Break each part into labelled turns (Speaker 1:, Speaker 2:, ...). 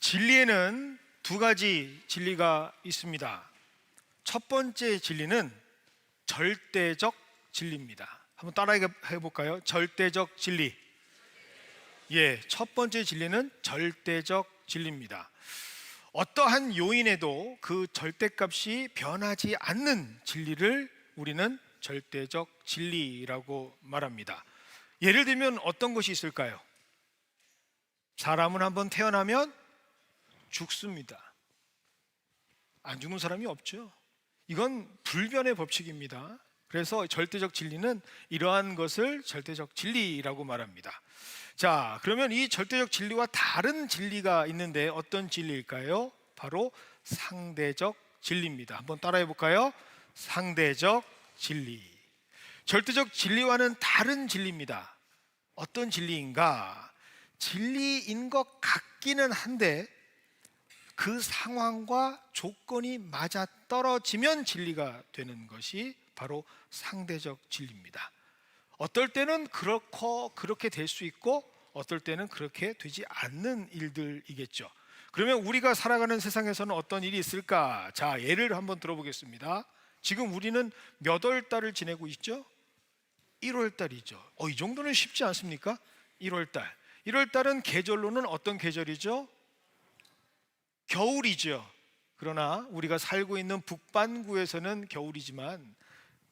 Speaker 1: 진리에는 두 가지 진리가 있습니다. 첫 번째 진리는 절대적 진리입니다. 한번 따라해 볼까요? 절대적 진리. 첫 번째 진리는 절대적 진리입니다. 어떠한 요인에도 그 절대값이 변하지 않는 진리를 우리는 절대적 진리라고 말합니다. 예를 들면 어떤 것이 있을까요? 사람은 한번 태어나면 죽습니다. 안 죽는 사람이 없죠. 이건 불변의 법칙입니다. 그래서 절대적 진리는 이러한 것을 절대적 진리라고 말합니다. 자, 그러면 이 절대적 진리와 다른 진리가 있는데 어떤 진리일까요? 바로 상대적 진리입니다. 한번 따라해 볼까요? 상대적 진리. 절대적 진리와는 다른 진리입니다. 어떤 진리인가? 진리인 것 같기는 한데 그 상황과 조건이 맞아 떨어지면 진리가 되는 것이 바로 상대적 진리입니다. 어떨 때는 그렇게 될 수 있고 어떨 때는 그렇게 되지 않는 일들이겠죠. 그러면 우리가 살아가는 세상에서는 어떤 일이 있을까? 자, 예를 한번 들어보겠습니다. 지금 우리는 몇 월 달을 지내고 있죠? 1월 달이죠. 이 정도는 쉽지 않습니까? 1월 달. 1월 달은 계절로는 어떤 계절이죠? 겨울이죠. 그러나 우리가 살고 있는 북반구에서는 겨울이지만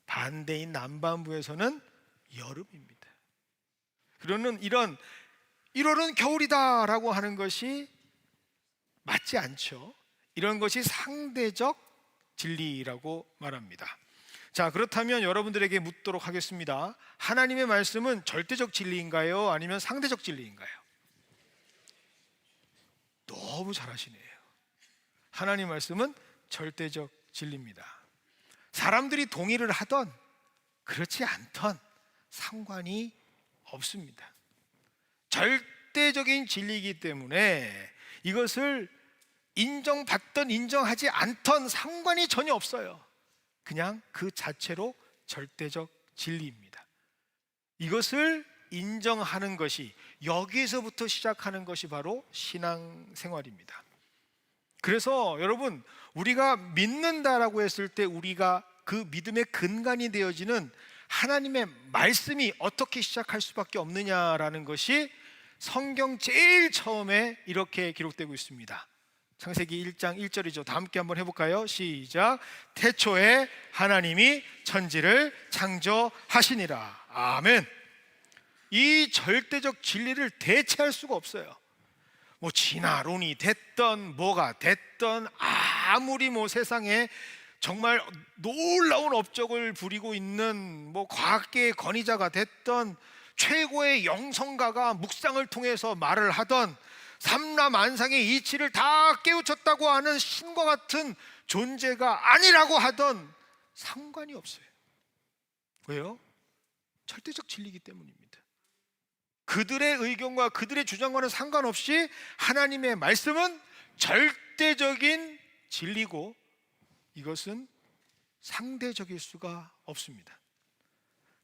Speaker 1: 반대인 남반부에서는 여름입니다. 그러는 이런 1월은 겨울이다라고 하는 것이 맞지 않죠. 이런 것이 상대적 진리라고 말합니다. 자, 그렇다면 여러분들에게 묻도록 하겠습니다. 하나님의 말씀은 절대적 진리인가요? 아니면 상대적 진리인가요? 너무 잘하시네요. 하나님 말씀은 절대적 진리입니다. 사람들이 동의를 하던 그렇지 않던 상관이 없습니다. 절대적인 진리이기 때문에 이것을 인정받던 인정하지 않던 상관이 전혀 없어요. 그냥 그 자체로 절대적 진리입니다. 이것을 인정하는 것이, 여기서부터 시작하는 것이 바로 신앙생활입니다. 그래서 여러분, 우리가 믿는다라고 했을 때 우리가 그 믿음의 근간이 되어지는 하나님의 말씀이 어떻게 시작할 수밖에 없느냐라는 것이 성경 제일 처음에 이렇게 기록되고 있습니다. 창세기 1장 1절이죠. 다 함께 한번 해볼까요? 시작. 태초에 하나님이 천지를 창조하시니라. 아멘. 이 절대적 진리를 대체할 수가 없어요. 진화론이 됐던 뭐가 됐던 아무리 세상에 정말 놀라운 업적을 부리고 있는 과학계의 권위자가 됐던 최고의 영성가가 묵상을 통해서 말을 하던 삼라만상의 이치를 다 깨우쳤다고 하는 신과 같은 존재가 아니라고 하던 상관이 없어요. 왜요? 절대적 진리이기 때문입니다. 그들의 의견과 그들의 주장과는 상관없이 하나님의 말씀은 절대적인 진리고 이것은 상대적일 수가 없습니다.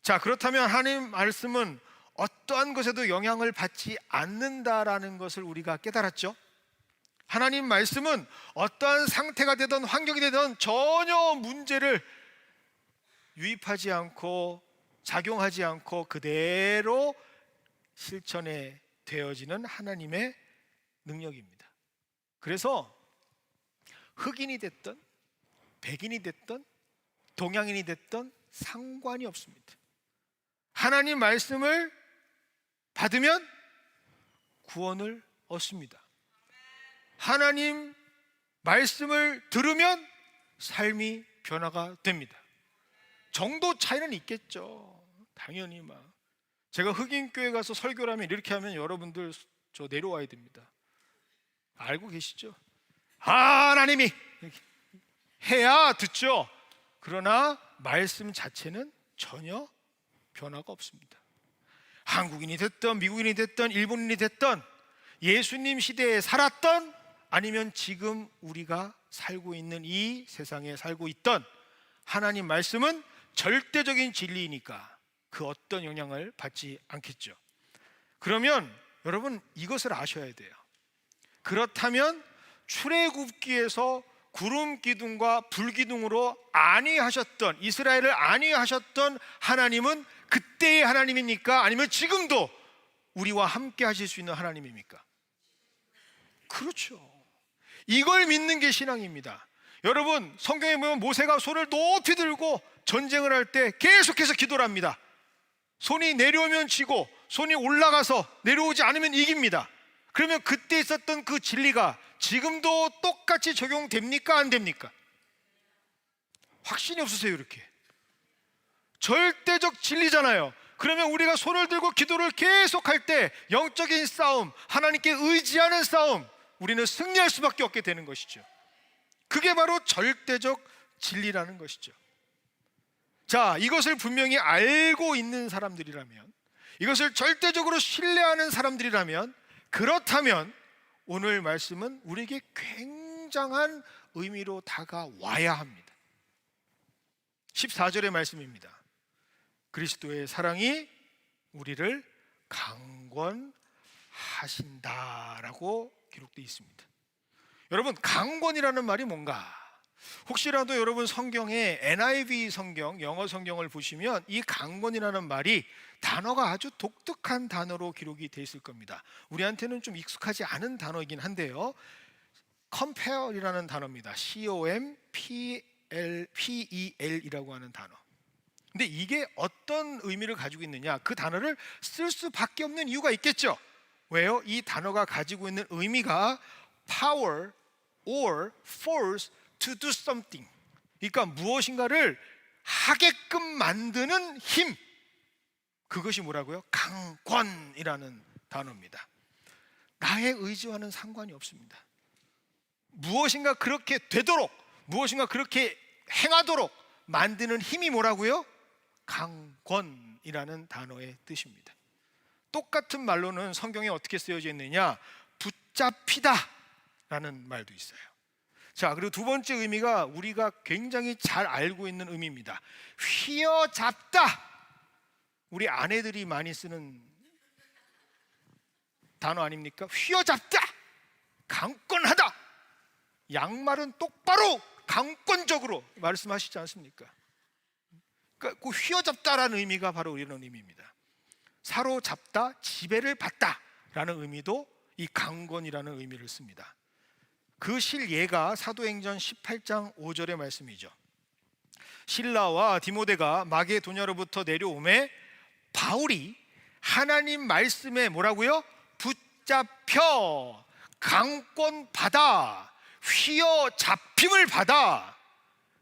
Speaker 1: 자, 그렇다면 하나님 말씀은 어떠한 것에도 영향을 받지 않는다라는 것을 우리가 깨달았죠. 하나님 말씀은 어떠한 상태가 되든 환경이 되든 전혀 문제를 유입하지 않고 작용하지 않고 그대로 실천에 되어지는 하나님의 능력입니다. 그래서 흑인이 됐든 백인이 됐든 동양인이 됐든 상관이 없습니다. 하나님 말씀을 받으면 구원을 얻습니다. 하나님 말씀을 들으면 삶이 변화가 됩니다. 정도 차이는 있겠죠. 당연히 제가 흑인 교회 가서 설교를 하면 이렇게 하면 여러분들 저 내려와야 됩니다. 알고 계시죠? 하나님이 해야 듣죠. 그러나 말씀 자체는 전혀 변화가 없습니다. 한국인이 됐든 미국인이 됐든 일본인이 됐든 예수님 시대에 살았던 아니면 지금 우리가 살고 있는 이 세상에 살고 있던 하나님 말씀은 절대적인 진리이니까 그 어떤 영향을 받지 않겠죠. 그러면 여러분 이것을 아셔야 돼요. 그렇다면 출애굽기에서 구름 기둥과 불 기둥으로 안위하셨던, 이스라엘을 안위하셨던 하나님은 그때의 하나님입니까? 아니면 지금도 우리와 함께 하실 수 있는 하나님입니까? 그렇죠. 이걸 믿는 게 신앙입니다. 여러분, 성경에 보면 모세가 손을 높이 들고 전쟁을 할 때 계속해서 기도를 합니다. 손이 내려오면 지고 손이 올라가서 내려오지 않으면 이깁니다. 그러면 그때 있었던 그 진리가 지금도 똑같이 적용됩니까? 안 됩니까? 확신이 없으세요? 이렇게 절대적 진리잖아요. 그러면 우리가 손을 들고 기도를 계속할 때 영적인 싸움, 하나님께 의지하는 싸움, 우리는 승리할 수밖에 없게 되는 것이죠. 그게 바로 절대적 진리라는 것이죠. 자, 이것을 분명히 알고 있는 사람들이라면, 이것을 절대적으로 신뢰하는 사람들이라면, 그렇다면 오늘 말씀은 우리에게 굉장한 의미로 다가와야 합니다. 14절의 말씀입니다. 그리스도의 사랑이 우리를 강권하신다라고 기록되어 있습니다. 여러분, 강권이라는 말이 뭔가? 혹시라도 여러분 성경에 NIV 성경, 영어 성경을 보시면 이 강권이라는 말이 단어가 아주 독특한 단어로 기록이 되어 있을 겁니다. 우리한테는 좀 익숙하지 않은 단어이긴 한데요, compare이라는 단어입니다. COMPL이라고 하는 단어. 근데 이게 어떤 의미를 가지고 있느냐, 그 단어를 쓸 수밖에 없는 이유가 있겠죠. 왜요? 이 단어가 가지고 있는 의미가 power or force to do something, 그러니까 무엇인가를 하게끔 만드는 힘, 그것이 뭐라고요? 강권이라는 단어입니다. 나의 의지와는 상관이 없습니다. 무엇인가 그렇게 되도록, 무엇인가 그렇게 행하도록 만드는 힘이 뭐라고요? 강권이라는 단어의 뜻입니다. 똑같은 말로는 성경에 어떻게 쓰여져 있느냐, 붙잡히다 라는 말도 있어요. 자, 그리고 두 번째 의미가 우리가 굉장히 잘 알고 있는 의미입니다. 휘어잡다. 우리 아내들이 많이 쓰는 단어 아닙니까? 휘어잡다, 강권하다. 양말은 똑바로 강권적으로 말씀하시지 않습니까? 그러니까 그 휘어잡다라는 의미가 바로 이런 의미입니다. 사로잡다, 지배를 받다라는 의미도 이 강권이라는 의미를 씁니다. 그 실예가 사도행전 18장 5절의 말씀이죠. 실라와 디모데가 마게도냐로부터 내려오매 바울이 하나님 말씀에 뭐라고요? 붙잡혀 강권받아 휘어잡힘을 받아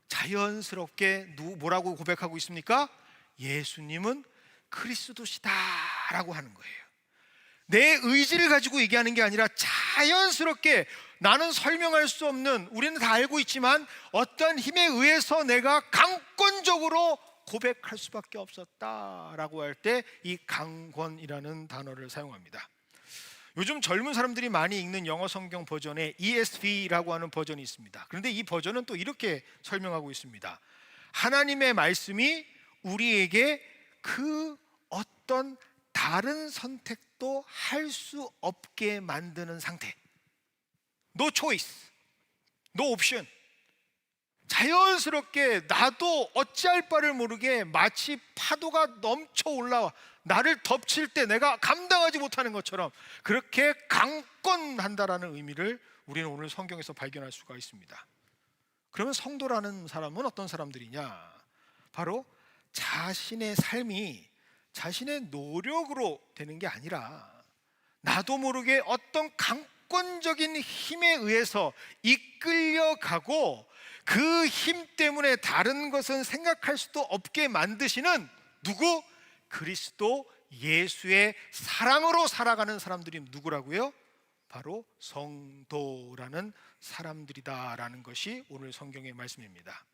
Speaker 1: 자연스럽게 뭐라고 고백하고 있습니까? 예수님은 그리스도시다 라고 하는 거예요. 내 의지를 가지고 얘기하는 게 아니라 자연스럽게, 나는 설명할 수 없는, 우리는 다 알고 있지만 어떤 힘에 의해서 내가 강권적으로 고백할 수밖에 없었다라고 할 때 이 강권이라는 단어를 사용합니다. 요즘 젊은 사람들이 많이 읽는 영어 성경 버전에 ESV라고 하는 버전이 있습니다. 그런데 이 버전은 또 이렇게 설명하고 있습니다. 하나님의 말씀이 우리에게 그 어떤 다른 선택도 할 수 없게 만드는 상태. No choice, no option. 자연스럽게 나도 어찌할 바를 모르게 마치 파도가 넘쳐 올라와 나를 덮칠 때 내가 감당하지 못하는 것처럼 그렇게 강권한다라는 의미를 우리는 오늘 성경에서 발견할 수가 있습니다. 그러면 성도라는 사람은 어떤 사람들이냐? 바로 자신의 삶이 자신의 노력으로 되는 게 아니라 나도 모르게 어떤 강권적인 힘에 의해서 이끌려가고 그 힘 때문에 다른 것은 생각할 수도 없게 만드시는 누구? 그리스도 예수의 사랑으로 살아가는 사람들이 누구라고요? 바로 성도라는 사람들이다라는 것이 오늘 성경의 말씀입니다.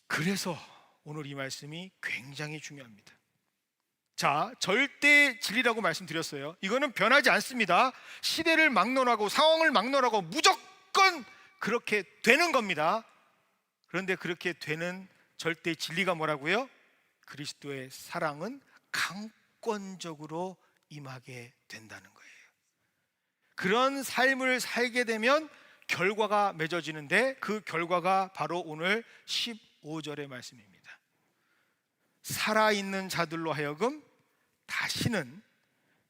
Speaker 1: 그래서 오늘 이 말씀이 굉장히 중요합니다. 자, 절대 진리라고 말씀드렸어요. 이거는 변하지 않습니다. 시대를 막론하고 상황을 막론하고 무조건 그렇게 되는 겁니다. 그런데 그렇게 되는 절대 진리가 뭐라고요? 그리스도의 사랑은 강권적으로 임하게 된다는 거예요. 그런 삶을 살게 되면 결과가 맺어지는데, 그 결과가 바로 오늘 15절의 말씀입니다. 살아있는 자들로 하여금 다시는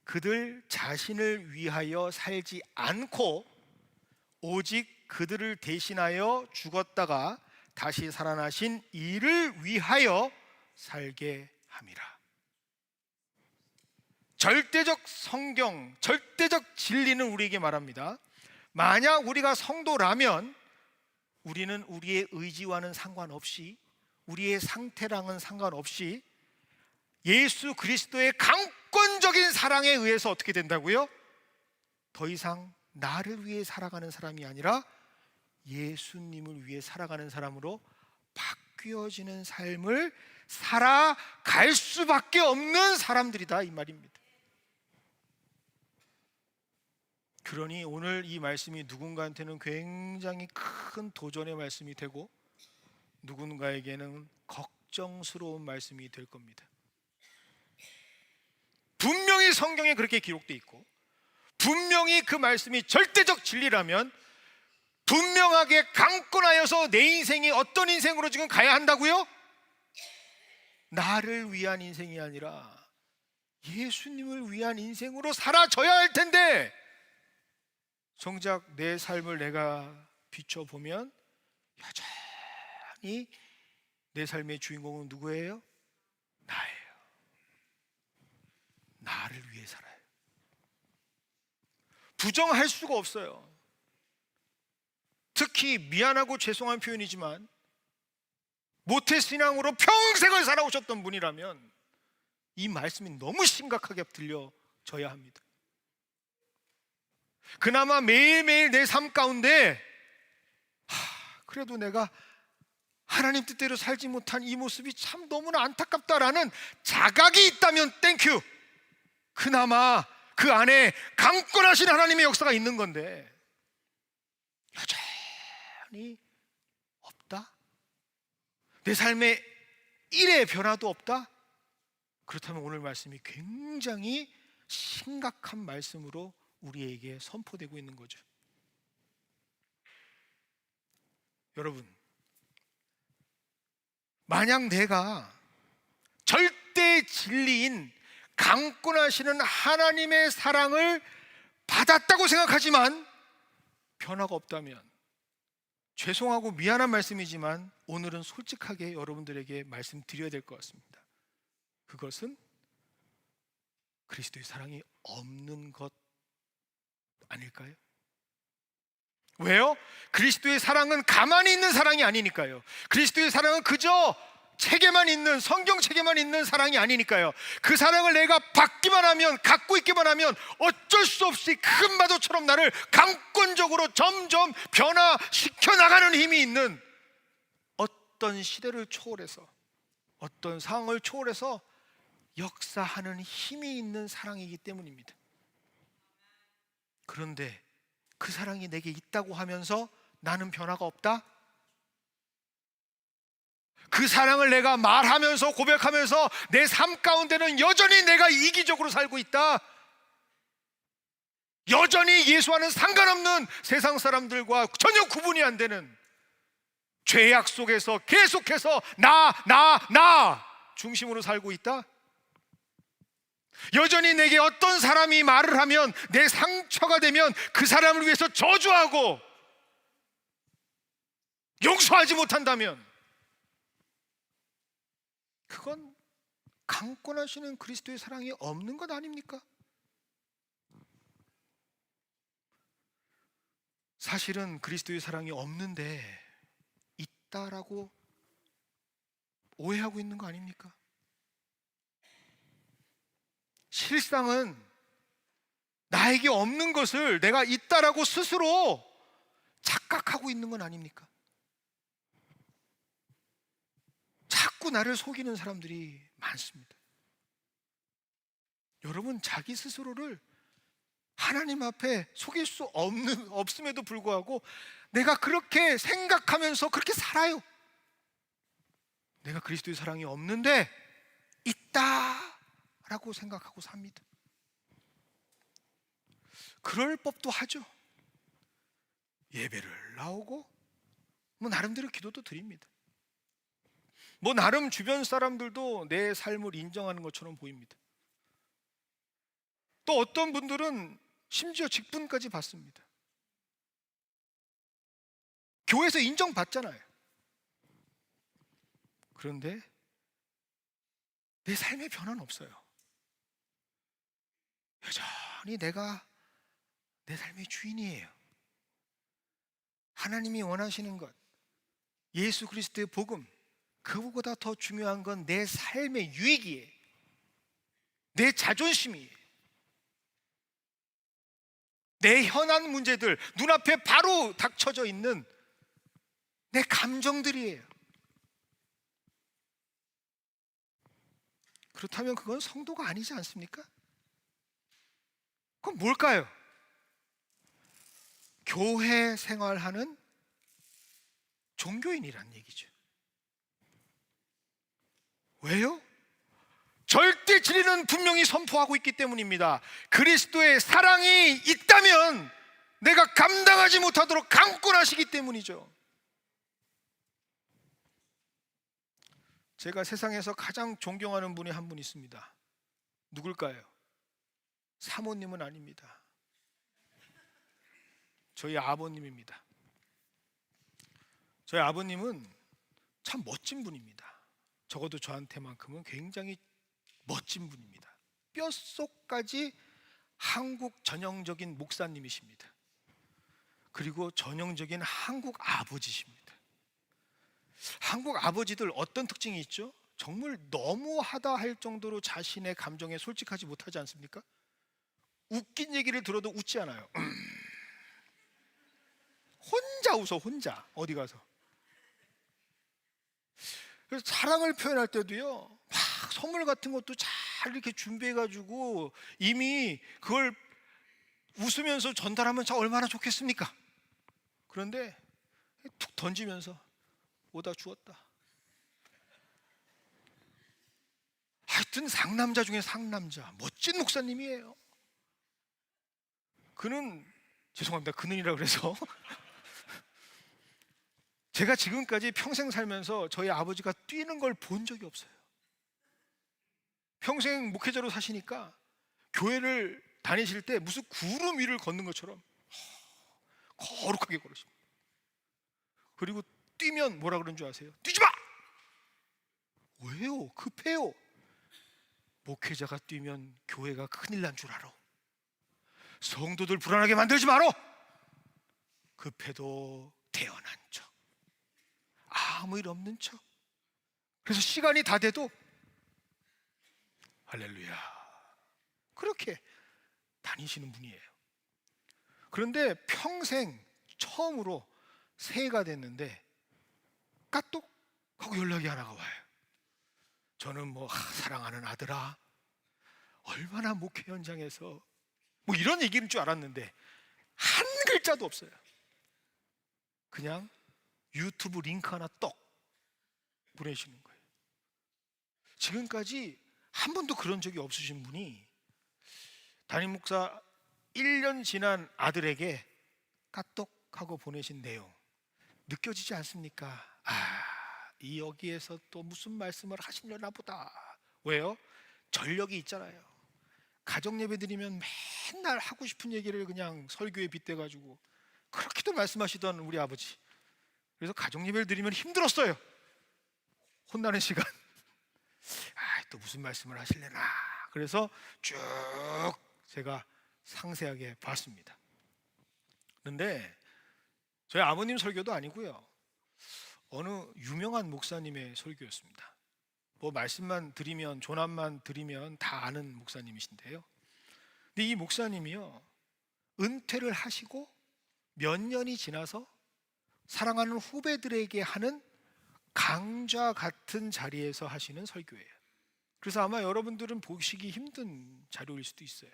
Speaker 1: 그들 자신을 위하여 살지 않고 오직 그들을 대신하여 죽었다가 다시 살아나신 이를 위하여 살게 함이라. 절대적 성경, 절대적 진리는 우리에게 말합니다. 만약 우리가 성도라면 우리는 우리의 의지와는 상관없이, 우리의 상태랑은 상관없이 예수 그리스도의 강권적인 사랑에 의해서 어떻게 된다고요? 더 이상 나를 위해 살아가는 사람이 아니라 예수님을 위해 살아가는 사람으로 바뀌어지는 삶을 살아갈 수밖에 없는 사람들이다, 이 말입니다. 그러니 오늘 이 말씀이 누군가한테는 굉장히 큰 도전의 말씀이 되고 누군가에게는 걱정스러운 말씀이 될 겁니다. 분명히 성경에 그렇게 기록되어 있고 분명히 그 말씀이 절대적 진리라면 분명하게 강권하여서 내 인생이 어떤 인생으로 지금 가야 한다고요? 나를 위한 인생이 아니라 예수님을 위한 인생으로 살아져야 할 텐데, 정작 내 삶을 내가 비춰보면 여전히 내 삶의 주인공은 누구예요? 나예요. 나를 위해 살아요. 부정할 수가 없어요. 특히 미안하고 죄송한 표현이지만 모태신앙으로 평생을 살아오셨던 분이라면 이 말씀이 너무 심각하게 들려져야 합니다. 그나마 매일매일 내 삶 가운데 그래도 내가 하나님 뜻대로 살지 못한 이 모습이 참 너무나 안타깝다라는 자각이 있다면 땡큐. 그나마 그 안에 강권하신 하나님의 역사가 있는 건데 여전히 없다? 내 삶에 일의 변화도 없다? 그렇다면 오늘 말씀이 굉장히 심각한 말씀으로 우리에게 선포되고 있는 거죠. 여러분, 만약 내가 절대 진리인 강권하시는 하나님의 사랑을 받았다고 생각하지만 변화가 없다면 죄송하고 미안한 말씀이지만 오늘은 솔직하게 여러분들에게 말씀드려야 될 것 같습니다. 그것은 그리스도의 사랑이 없는 것 아닐까요? 왜요? 그리스도의 사랑은 가만히 있는 사랑이 아니니까요. 그리스도의 사랑은 그저 책에만 있는, 성경 책에만 있는 사랑이 아니니까요. 그 사랑을 내가 받기만 하면, 갖고 있기만 하면 어쩔 수 없이 큰 파도처럼 나를 강권적으로 점점 변화시켜 나가는 힘이 있는, 어떤 시대를 초월해서, 어떤 상황을 초월해서 역사하는 힘이 있는 사랑이기 때문입니다. 그런데 그 사랑이 내게 있다고 하면서 나는 변화가 없다? 그 사랑을 내가 말하면서 고백하면서 내 삶 가운데는 여전히 내가 이기적으로 살고 있다? 여전히 예수와는 상관없는 세상 사람들과 전혀 구분이 안 되는 죄악 속에서 계속해서 나 중심으로 살고 있다? 여전히 내게 어떤 사람이 말을 하면 내 상처가 되면 그 사람을 위해서 저주하고 용서하지 못한다면 그건 강권하시는 그리스도의 사랑이 없는 것 아닙니까? 사실은 그리스도의 사랑이 없는데 있다라고 오해하고 있는 거 아닙니까? 실상은 나에게 없는 것을 내가 있다라고 스스로 착각하고 있는 건 아닙니까? 자꾸 나를 속이는 사람들이 많습니다. 여러분, 자기 스스로를 하나님 앞에 속일 수 없음에도 불구하고 내가 그렇게 생각하면서 그렇게 살아요. 내가 그리스도의 사랑이 없는데 있다 라고 생각하고 삽니다. 그럴 법도 하죠. 예배를 나오고 뭐 나름대로 기도도 드립니다. 뭐 나름 주변 사람들도 내 삶을 인정하는 것처럼 보입니다. 또 어떤 분들은 심지어 직분까지 받습니다. 교회에서 인정받잖아요. 그런데 내 삶의 변화는 없어요. 여전히 내가 내 삶의 주인이에요. 하나님이 원하시는 것, 예수 그리스도의 복음, 그보다 더 중요한 건 내 삶의 유익이에요. 내 자존심이에요. 내 현안 문제들, 눈앞에 바로 닥쳐져 있는 내 감정들이에요. 그렇다면 그건 성도가 아니지 않습니까? 그건 뭘까요? 교회 생활하는 종교인이란 얘기죠. 왜요? 절대 진리는 분명히 선포하고 있기 때문입니다. 그리스도의 사랑이 있다면 내가 감당하지 못하도록 강권하시기 때문이죠. 제가 세상에서 가장 존경하는 분이 한 분 있습니다. 누굴까요? 사모님은 아닙니다. 저희 아버님입니다. 저희 아버님은 참 멋진 분입니다. 적어도 저한테만큼은 굉장히 멋진 분입니다. 뼛속까지 한국 전형적인 목사님이십니다. 그리고 전형적인 한국 아버지십니다. 한국 아버지들 어떤 특징이 있죠? 정말 너무하다 할 정도로 자신의 감정에 솔직하지 못하지 않습니까? 웃긴 얘기를 들어도 웃지 않아요. 혼자 웃어, 혼자. 어디 가서. 그래서 사랑을 표현할 때도요, 막 선물 같은 것도 잘 이렇게 준비해가지고 이미 그걸 웃으면서 전달하면 참 얼마나 좋겠습니까? 그런데 툭 던지면서 오다 주었다. 하여튼 상남자 중에 상남자, 멋진 목사님이에요. 그는, 죄송합니다, 그는이라 그래서 제가 지금까지 평생 살면서 저희 아버지가 뛰는 걸 본 적이 없어요. 평생 목회자로 사시니까 교회를 다니실 때 무슨 구름 위를 걷는 것처럼 거룩하게 걸으십니다. 그리고 뛰면 뭐라 그러는 줄 아세요? 뛰지 마! 왜요? 급해요. 목회자가 뛰면 교회가 큰일 난 줄 알아. 성도들 불안하게 만들지 마라. 급해도 태어난 척, 아무 일 없는 척. 그래서 시간이 다 돼도 할렐루야 그렇게 다니시는 분이에요. 그런데 평생 처음으로 새해가 됐는데 까똑 하고 연락이 하나가 와요. 저는 뭐 사랑하는 아들아, 얼마나 목회 현장에서 뭐 이런 얘기인 줄 알았는데 한 글자도 없어요. 그냥 유튜브 링크 하나 떡 보내시는 거예요. 지금까지 한 번도 그런 적이 없으신 분이 담임 목사 1년 지난 아들에게 까똑 하고 보내신 내용 느껴지지 않습니까? 이 여기에서 또 무슨 말씀을 하시려나 보다. 왜요? 전력이 있잖아요. 가정 예배 드리면 맨날 하고 싶은 얘기를 그냥 설교에 빗대가지고 그렇게도 말씀하시던 우리 아버지. 그래서 가정 예배를 드리면 힘들었어요. 혼나는 시간. 또 무슨 말씀을 하실래나. 그래서 쭉 제가 상세하게 봤습니다. 그런데 저희 아버님 설교도 아니고요, 어느 유명한 목사님의 설교였습니다. 뭐 말씀만 드리면, 조남만 드리면 다 아는 목사님이신데요. 근데 이 목사님이요, 은퇴를 하시고 몇 년이 지나서 사랑하는 후배들에게 하는 강좌 같은 자리에서 하시는 설교예요. 그래서 아마 여러분들은 보시기 힘든 자료일 수도 있어요.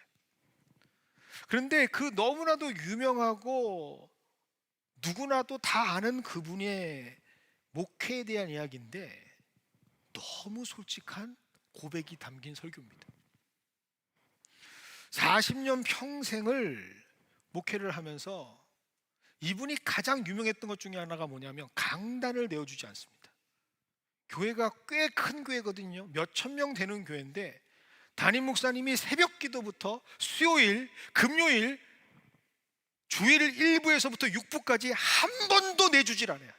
Speaker 1: 그런데 그 너무나도 유명하고 누구나도 다 아는 그분의 목회에 대한 이야기인데 너무 솔직한 고백이 담긴 설교입니다. 40년 평생을 목회를 하면서 이분이 가장 유명했던 것 중에 하나가 뭐냐면 강단을 내어주지 않습니다. 교회가 꽤 큰 교회거든요. 몇천 명 되는 교회인데 담임 목사님이 새벽 기도부터 수요일, 금요일, 주일 1부에서부터 6부까지 한 번도 내주질 않아요.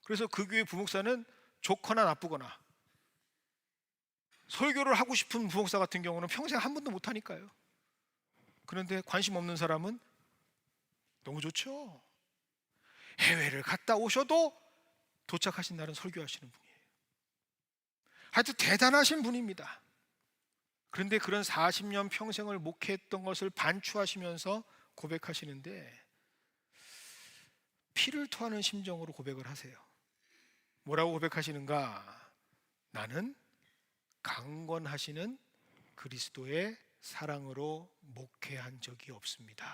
Speaker 1: 그래서 그 교회 부목사는 좋거나 나쁘거나, 설교를 하고 싶은 부목사 같은 경우는 평생 한 번도 못 하니까요. 그런데 관심 없는 사람은 너무 좋죠. 해외를 갔다 오셔도 도착하신 날은 설교하시는 분이에요. 하여튼 대단하신 분입니다. 그런데 그런 40년 평생을 목회했던 것을 반추하시면서 고백하시는데 피를 토하는 심정으로 고백을 하세요. 뭐라고 고백하시는가? 나는 강권하시는 그리스도의 사랑으로 목회한 적이 없습니다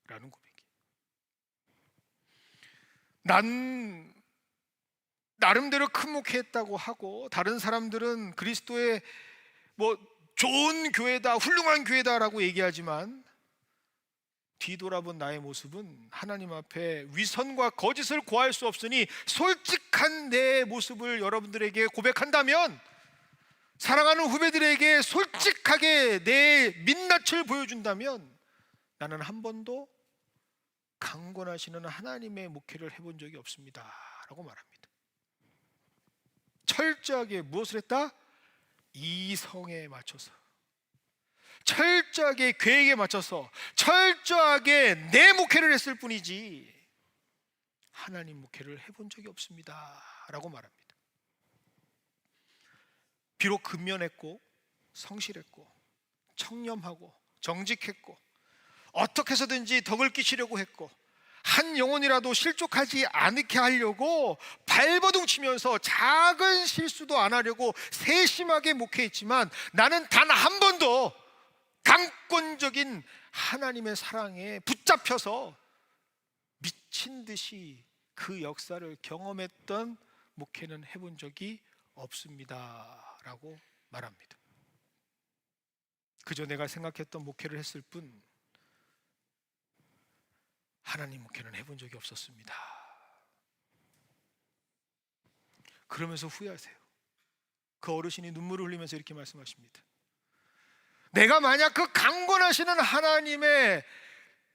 Speaker 1: 라는 고백이에요. 난 나름대로 큰 목회했다고 하고 다른 사람들은 그리스도의 좋은 교회다, 훌륭한 교회다라고 얘기하지만 뒤돌아본 나의 모습은 하나님 앞에 위선과 거짓을 고할 수 없으니 솔직한 내 모습을 여러분들에게 고백한다면, 사랑하는 후배들에게 솔직하게 내 민낯을 보여준다면, 나는 한 번도 강권하시는 하나님의 목회를 해본 적이 없습니다 라고 말합니다. 철저하게 무엇을 했다? 이성에 맞춰서, 철저하게 계획에 맞춰서 철저하게 내 목회를 했을 뿐이지 하나님 목회를 해본 적이 없습니다 라고 말합니다. 비록 근면했고 성실했고 청렴하고 정직했고 어떻게 해서든지 덕을 끼치려고 했고 한 영혼이라도 실족하지 않게 하려고 발버둥 치면서 작은 실수도 안 하려고 세심하게 목회했지만 나는 단 한 번도 강권적인 하나님의 사랑에 붙잡혀서 미친 듯이 그 역사를 경험했던 목회는 해본 적이 없습니다 라고 말합니다. 그저 내가 생각했던 목회를 했을 뿐 하나님 목회는 해본 적이 없었습니다. 그러면서 후회하세요. 그 어르신이 눈물을 흘리면서 이렇게 말씀하십니다. 내가 만약 그 강권하시는 하나님의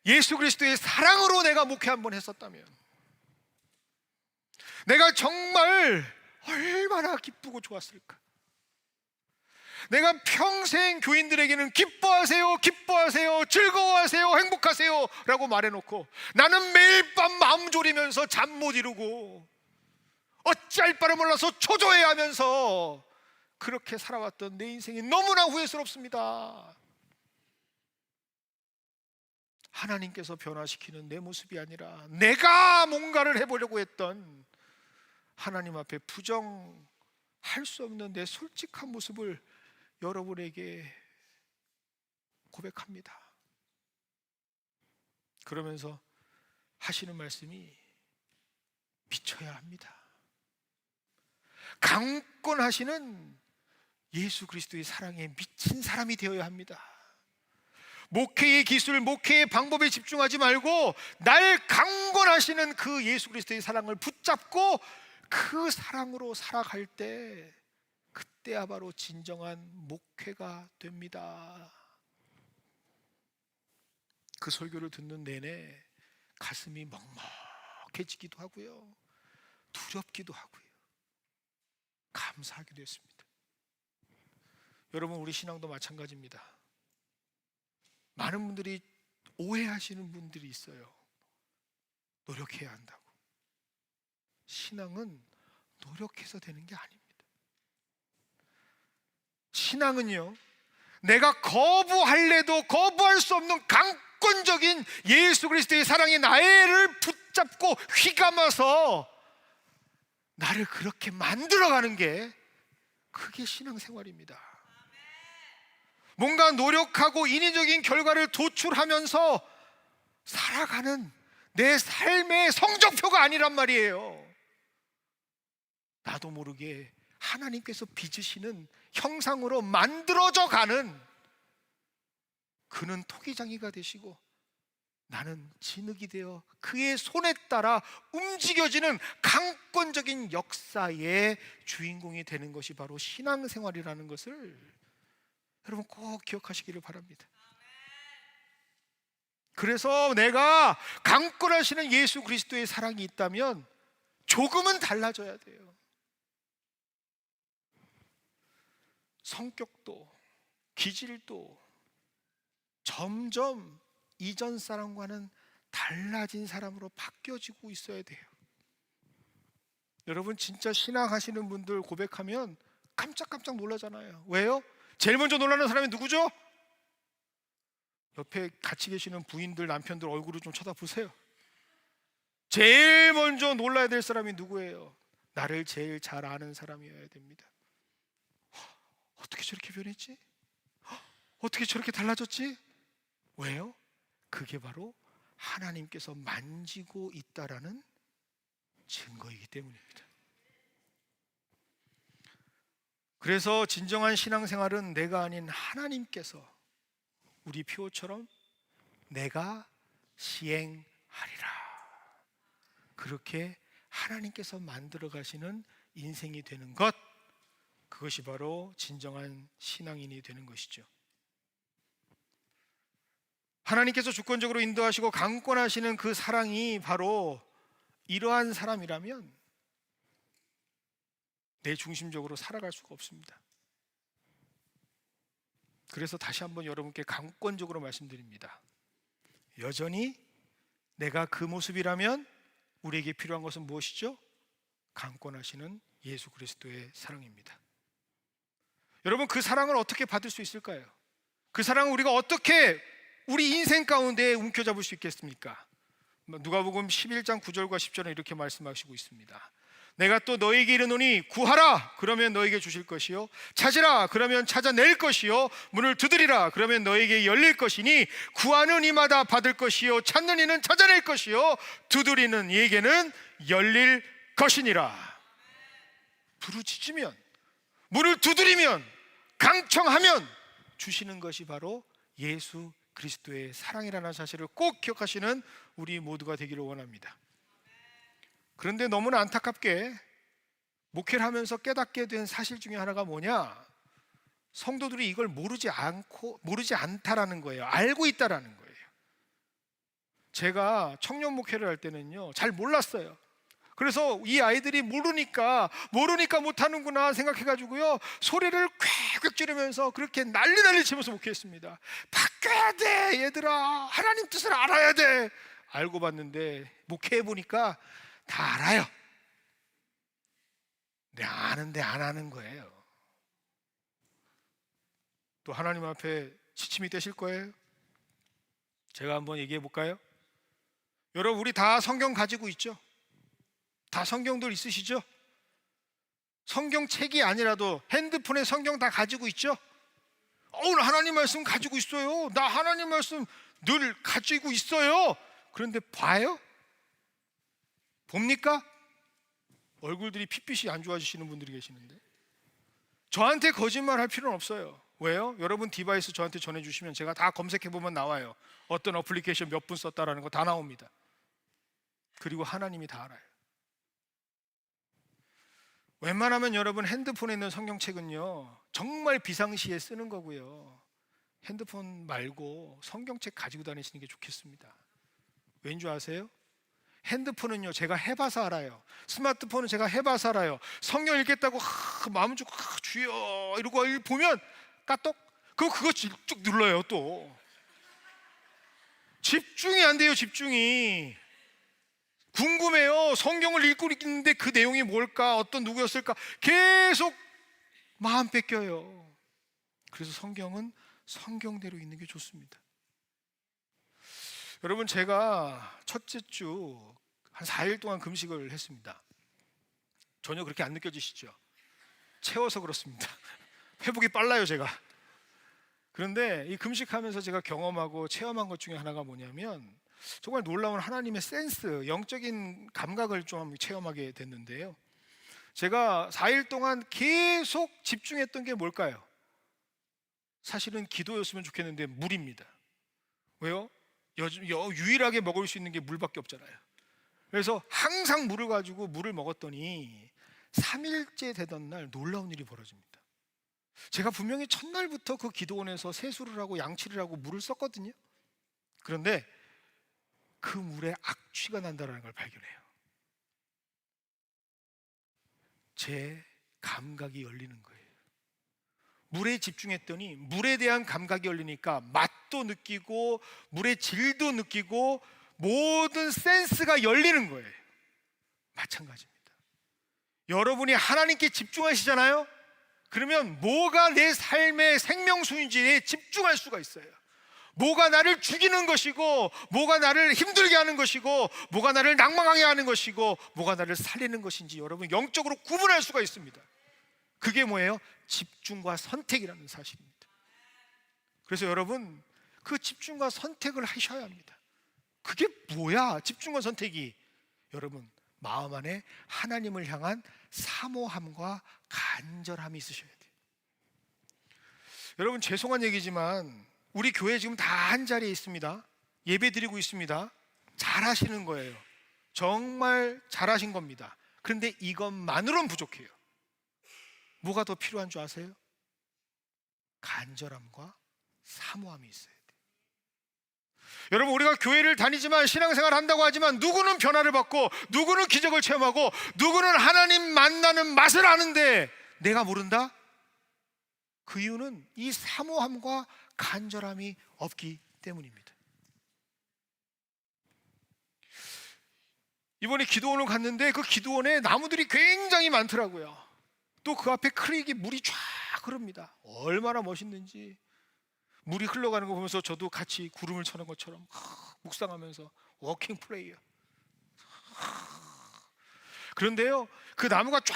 Speaker 1: 예수 그리스도의 사랑으로 내가 목회 한번 했었다면 내가 정말 얼마나 기쁘고 좋았을까. 내가 평생 교인들에게는 기뻐하세요, 기뻐하세요, 즐거워하세요, 행복하세요 라고 말해놓고 나는 매일 밤 마음 졸이면서 잠 못 이루고 어찌할 바를 몰라서 초조해야 하면서 그렇게 살아왔던 내 인생이 너무나 후회스럽습니다. 하나님께서 변화시키는 내 모습이 아니라 내가 뭔가를 해보려고 했던 하나님 앞에 부정할 수 없는 내 솔직한 모습을 여러분에게 고백합니다. 그러면서 하시는 말씀이 미쳐야 합니다. 강권하시는 예수 그리스도의 사랑에 미친 사람이 되어야 합니다. 목회의 기술, 목회의 방법에 집중하지 말고 날 강권하시는 그 예수 그리스도의 사랑을 붙잡고 그 사랑으로 살아갈 때 그때야 바로 진정한 목회가 됩니다. 그 설교를 듣는 내내 가슴이 먹먹해지기도 하고요, 두렵기도 하고요, 감사하기도 했습니다. 여러분, 우리 신앙도 마찬가지입니다. 많은 분들이 오해하시는 분들이 있어요. 노력해야 한다고. 신앙은 노력해서 되는 게 아닙니다. 신앙은요, 내가 거부할래도 거부할 수 없는 강권적인 예수 그리스도의 사랑이 나를 붙잡고 휘감아서 나를 그렇게 만들어가는 게 그게 신앙생활입니다. 뭔가 노력하고 인위적인 결과를 도출하면서 살아가는 내 삶의 성적표가 아니란 말이에요. 나도 모르게 하나님께서 빚으시는 형상으로 만들어져 가는 그는 토기장이가 되시고 나는 진흙이 되어 그의 손에 따라 움직여지는 강권적인 역사의 주인공이 되는 것이 바로 신앙생활이라는 것을 여러분 꼭 기억하시기를 바랍니다. 그래서 내가 강권하시는 예수 그리스도의 사랑이 있다면 조금은 달라져야 돼요. 성격도 기질도 점점 이전 사람과는 달라진 사람으로 바뀌어지고 있어야 돼요. 여러분 진짜 신앙하시는 분들 고백하면 깜짝깜짝 놀라잖아요. 왜요? 제일 먼저 놀라는 사람이 누구죠? 옆에 같이 계시는 부인들, 남편들 얼굴을 좀 쳐다보세요. 제일 먼저 놀라야 될 사람이 누구예요? 나를 제일 잘 아는 사람이어야 됩니다. 어떻게 저렇게 변했지? 어떻게 저렇게 달라졌지? 왜요? 그게 바로 하나님께서 만지고 있다라는 증거이기 때문입니다. 그래서 진정한 신앙생활은 내가 아닌 하나님께서 우리 표처럼 내가 시행하리라, 그렇게 하나님께서 만들어 가시는 인생이 되는 것, 그것이 바로 진정한 신앙인이 되는 것이죠. 하나님께서 주권적으로 인도하시고 강권하시는 그 사랑이 바로 이러한 사람이라면 내 중심적으로 살아갈 수가 없습니다. 그래서 다시 한번 여러분께 강권적으로 말씀드립니다. 여전히 내가 그 모습이라면 우리에게 필요한 것은 무엇이죠? 강권하시는 예수 그리스도의 사랑입니다. 여러분 그 사랑을 어떻게 받을 수 있을까요? 그 사랑을 우리가 어떻게 우리 인생 가운데 움켜잡을 수 있겠습니까? 누가복음 11장 9절과 10절은 이렇게 말씀하시고 있습니다. 내가 또 너에게 이르노니 구하라 그러면 너에게 주실 것이요 찾으라 그러면 찾아낼 것이요 문을 두드리라 그러면 너에게 열릴 것이니 구하는 이마다 받을 것이요 찾는 이는 찾아낼 것이요 두드리는 이에게는 열릴 것이니라. 부르짖으면, 문을 두드리면, 강청하면 주시는 것이 바로 예수 그리스도의 사랑이라는 사실을 꼭 기억하시는 우리 모두가 되기를 원합니다. 그런데 너무나 안타깝게 목회를 하면서 깨닫게 된 사실 중에 하나가 뭐냐? 성도들이 이걸 모르지 않다라는 거예요. 알고 있다라는 거예요. 제가 청년 목회를 할 때는요 잘 몰랐어요. 그래서 이 아이들이 모르니까 못하는구나 생각해가지고요 소리를 꽥꽥 지르면서 그렇게 난리 치면서 목회했습니다. 바뀌어야 돼 얘들아, 하나님 뜻을 알아야 돼. 알고 봤는데 목회해보니까 다 알아요. 근데 아는데 안 하는 거예요. 또 하나님 앞에 지침이 되실 거예요. 제가 한번 얘기해 볼까요? 여러분 우리 다 성경 가지고 있죠? 다 성경들 있으시죠? 성경책이 아니라도 핸드폰에 성경 다 가지고 있죠? 나 하나님 말씀 가지고 있어요. 나 하나님 말씀 늘 가지고 있어요. 그런데 봐요? 봅니까? 얼굴들이 핏빛이 안 좋아지시는 분들이 계시는데 저한테 거짓말 할 필요는 없어요. 왜요? 여러분 디바이스 저한테 전해주시면 제가 다 검색해보면 나와요. 어떤 어플리케이션 몇 분 썼다라는 거 다 나옵니다. 그리고 하나님이 다 알아요. 웬만하면 여러분 핸드폰에 있는 성경책은요 정말 비상시에 쓰는 거고요, 핸드폰 말고 성경책 가지고 다니시는 게 좋겠습니다. 왠 줄 아세요? 핸드폰은요 제가 해봐서 알아요. 스마트폰은 제가 해봐서 알아요. 성경 읽겠다고 마음 주고 주여 이러고 보면 까똑 그거 쭉 눌러요. 또 집중이 안 돼요. 집중이 궁금해요. 성경을 읽고 있는데 그 내용이 뭘까, 어떤 누구였을까, 계속 마음 뺏겨요. 그래서 성경은 성경대로 있는 게 좋습니다. 여러분 제가 첫째 주 한 4일 동안 금식을 했습니다. 전혀 그렇게 안 느껴지시죠? 채워서 그렇습니다. 회복이 빨라요 제가. 그런데 이 금식하면서 제가 경험하고 체험한 것 중에 하나가 뭐냐면 정말 놀라운 하나님의 센스, 영적인 감각을 좀 체험하게 됐는데요, 제가 4일 동안 계속 집중했던 게 뭘까요? 사실은 기도였으면 좋겠는데 물입니다. 왜요? 요즘 유일하게 먹을 수 있는 게 물밖에 없잖아요. 그래서 항상 물을 가지고 물을 먹었더니 3일째 되던 날 놀라운 일이 벌어집니다. 제가 분명히 첫날부터 그 기도원에서 세수를 하고 양치를 하고 물을 썼거든요. 그런데 그 물에 악취가 난다는 걸 발견해요. 제 감각이 열리는 거예요. 물에 집중했더니 물에 대한 감각이 열리니까 맛도 느끼고 물의 질도 느끼고 모든 센스가 열리는 거예요. 마찬가지입니다. 여러분이 하나님께 집중하시잖아요. 그러면 뭐가 내 삶의 생명수인지에 집중할 수가 있어요. 뭐가 나를 죽이는 것이고, 뭐가 나를 힘들게 하는 것이고, 뭐가 나를 낭망하게 하는 것이고, 뭐가 나를 살리는 것인지 여러분 영적으로 구분할 수가 있습니다. 그게 뭐예요? 집중과 선택이라는 사실입니다. 그래서 여러분 그 집중과 선택을 하셔야 합니다. 그게 뭐야? 집중과 선택이 여러분 마음 안에 하나님을 향한 사모함과 간절함이 있으셔야 돼요. 여러분 죄송한 얘기지만 우리 교회 지금 다 한 자리에 있습니다. 예배 드리고 있습니다. 잘하시는 거예요. 정말 잘하신 겁니다. 그런데 이것만으로는 부족해요. 뭐가 더 필요한 줄 아세요? 간절함과 사모함이 있어야 돼요. 여러분 우리가 교회를 다니지만 신앙생활 한다고 하지만 누구는 변화를 받고 누구는 기적을 체험하고 누구는 하나님 만나는 맛을 아는데 내가 모른다? 그 이유는 이 사모함과 간절함이 없기 때문입니다. 이번에 기도원을 갔는데 그 기도원에 나무들이 굉장히 많더라고요. 또 그 앞에 크릭이 물이 쫙 흐릅니다. 얼마나 멋있는지. 물이 흘러가는 거 보면서 저도 같이 구름을 쳐는 것처럼 묵상하면서 워킹 플레이어. 그런데요 그 나무가 쫙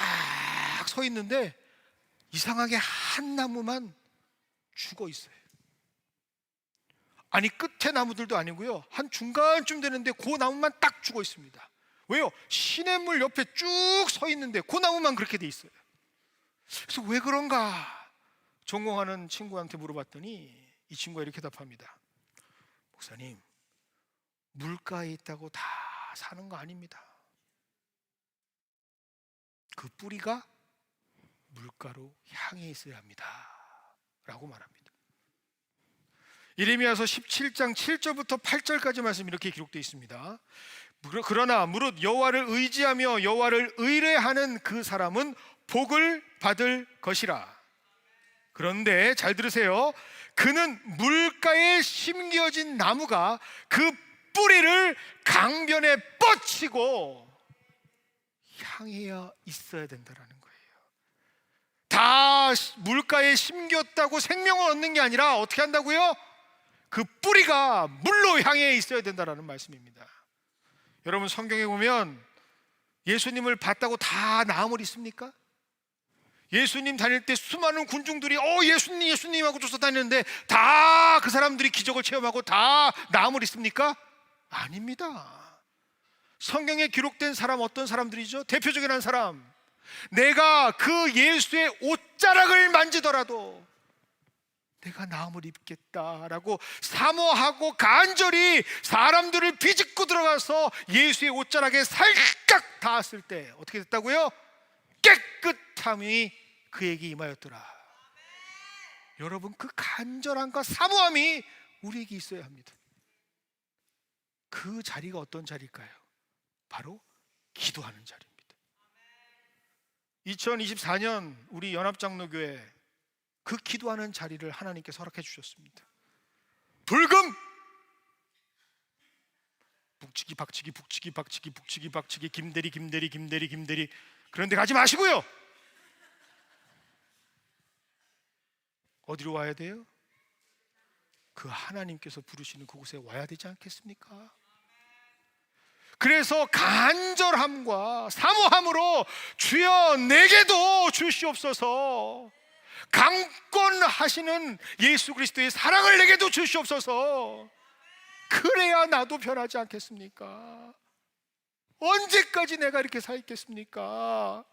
Speaker 1: 서 있는데 이상하게 한 나무만 죽어 있어요. 아니 끝에 나무들도 아니고요 한 중간쯤 되는데 그 나무만 딱 죽어 있습니다. 왜요? 시냇물 옆에 쭉 서 있는데 그 나무만 그렇게 돼 있어요. 그래서 왜 그런가 전공하는 친구한테 물어봤더니 이 친구가 이렇게 답합니다. 목사님, 물가에 있다고 다 사는 거 아닙니다. 그 뿌리가 물가로 향해 있어야 합니다 라고 말합니다. 예레미야서 17장 7절부터 8절까지 말씀 이렇게 기록되어 있습니다. 그러나 무릇 여호와를 의지하며 여호와를 의뢰하는 그 사람은 복을 받을 것이라. 그런데 잘 들으세요. 그는 물가에 심겨진 나무가 그 뿌리를 강변에 뻗치고 향해야 있어야 된다는 거예요. 다 물가에 심겼다고 생명을 얻는 게 아니라 어떻게 한다고요? 그 뿌리가 물로 향해 있어야 된다는 말씀입니다. 여러분 성경에 보면 예수님을 봤다고 다 나음을 입습니까? 예수님 다닐 때 수많은 군중들이 예수님 예수님 하고 쫓아다니는데 다 그 사람들이 기적을 체험하고 다 나음을 입습니까? 아닙니다. 성경에 기록된 사람 어떤 사람들이죠? 대표적인 한 사람, 내가 그 예수의 옷자락을 만지더라도 내가 나음을 입겠다라고 사모하고 간절히 사람들을 비집고 들어가서 예수의 옷자락에 살짝 닿았을 때 어떻게 됐다고요? 깨끗함이 그에게 임하였더라. 여러분 그 간절함과 사모함이 우리에게 있어야 합니다. 그 자리가 어떤 자리일까요? 바로 기도하는 자리입니다. 2024년 우리 연합장로교회 그 기도하는 자리를 하나님께서 허락해 주셨습니다. 불금! 북치기 박치기 북치기 박치기 북치기 박치기 김대리 김대리 김대리 김대리 그런 데 가지 마시고요. 어디로 와야 돼요? 그 하나님께서 부르시는 그곳에 와야 되지 않겠습니까? 그래서 간절함과 사모함으로 주여 내게도 주시옵소서, 강권하시는 예수 그리스도의 사랑을 내게도 주시옵소서. 그래야 나도 변하지 않겠습니까? 언제까지 내가 이렇게 살겠습니까?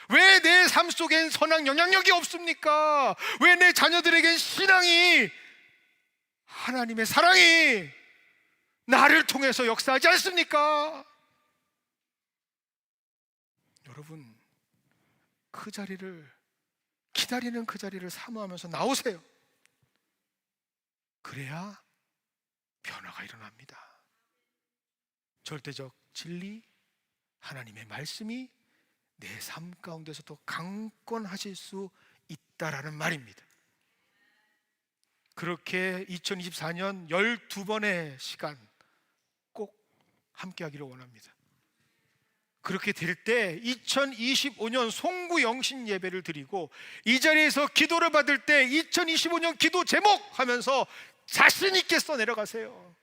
Speaker 1: 왜 내 삶 속엔 선한 영향력이 없습니까? 왜 내 자녀들에겐 신앙이 하나님의 사랑이 나를 통해서 역사하지 않습니까? 여러분, 그 자리를, 기다리는 그 자리를 사모하면서 나오세요. 그래야 변화가 일어납니다. 절대적 진리, 하나님의 말씀이 내 삶 가운데서도 강권하실 수 있다라는 말입니다. 그렇게 2024년 12번의 시간 꼭 함께 하기를 원합니다. 그렇게 될 때 2025년 송구영신 예배를 드리고 이 자리에서 기도를 받을 때 2025년 기도 제목 하면서 자신 있게 써 내려가세요.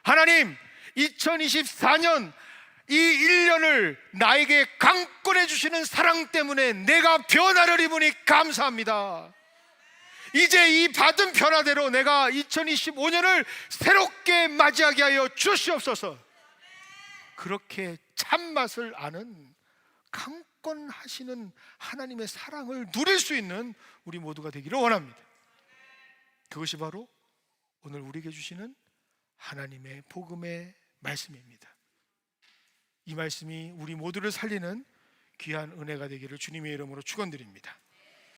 Speaker 1: 하나님, 2024년 이 1년을 나에게 강권해 주시는 사랑 때문에 내가 변화를 입으니 감사합니다. 이제 이 받은 변화대로 내가 2025년을 새롭게 맞이하게 하여 주시옵소서. 그렇게 참맛을 아는 강권하시는 하나님의 사랑을 누릴 수 있는 우리 모두가 되기를 원합니다. 그것이 바로 오늘 우리에게 주시는 하나님의 복음의 말씀입니다. 이 말씀이 우리 모두를 살리는 귀한 은혜가 되기를 주님의 이름으로 축원드립니다.